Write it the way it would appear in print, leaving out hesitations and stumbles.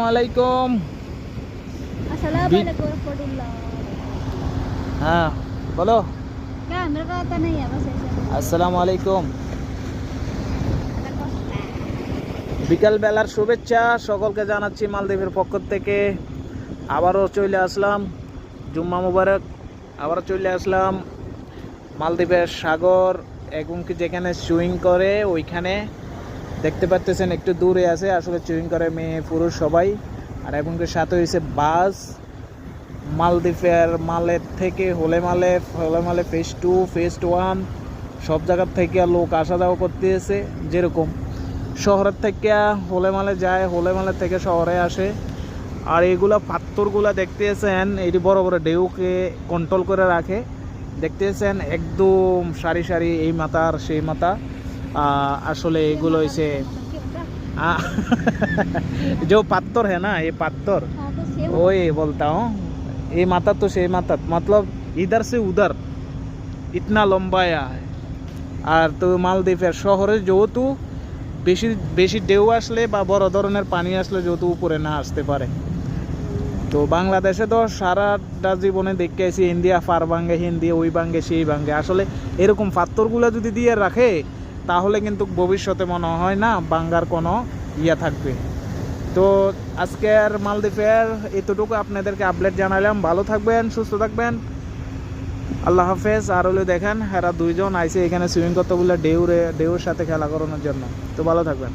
আলাইকুম। अस्सलाम वालेकुम रहमतुल्लाह। হ্যাঁ বলো। क्या मेरे को आता नहीं है बस ऐसे। আসসালামু আলাইকুম। বিকাল বেলার শুভেচ্ছা সকলকে জানাচ্ছি মালদ্বীপের পক্ষ থেকে। আবারও চলে আসলাম, জুম্মা মুবারক। আবারও চলে আসলাম মালদ্বীপের সাগর এবং কি যেখানে সুইং করে ওইখানে দেখতে পাচ্ছেন একটু দূরে আছে, আসলে সুইং করে মেয়ে পুরুষ সবাই। আর এবং কি সাথে হয়েছে বাস মালদ্বীপের মালের থেকে হোলে মালে ফেজ 2 ফেজ 1 সব জায়গার থেকে লোক আসা যাওয়া করতেছে। যেরকম শহরের থেকে হোলে মালে যায়, হোলে মালে থেকে শহরে আসে। আর এইগুলা পাথরগুলা দেখতেছেন, এটি বড় বড় ঢেউকে কন্ট্রোল করে রাখে। দেখতেছেন একদম সারি সারি, এই মাথার সেই মাথা। আসলে এগুলো হয়েছে जो पत्थर है ना, ये पत्थर हाँ तो सेम वही बोलता हूँ। ये माता तो से माता मतलब इधर से उधर इतना लंबाया है। আর তো মালদ্বীপের শহরে যেহেতু বেশি বেশি ঢেউ আসলে বা বড় ধরনের পানি আসলে যেহেতু উপরে না আসতে পারে। তো বাংলাদেশে তো সারাটা জীবনে দেখতে আসি ইন্ডিয়া ফার ভাঙ্গে, হিন্দি ওই ভাঙ্গে সেই ভাঙ্গে। আসলে এরকম পাথরগুলো যদি দিয়ে রাখে তাহলে কিন্তু ভবিষ্যতে মনে হয় না বাঙ্গার কোনো ইয়া থাকবে। তো আজকের মালদ্বীপের এতটুকু আপনাদেরকে আপডেট জানালাম। ভালো থাকবেন, সুস্থ থাকবেন, আল্লাহ হাফেজ। আর হলে দেখেন এরা দুইজন আইসে এখানে সুইমিং করতে বলে ঢেউর সাথে খেলা করানোর জন্য। তো ভালো থাকবেন।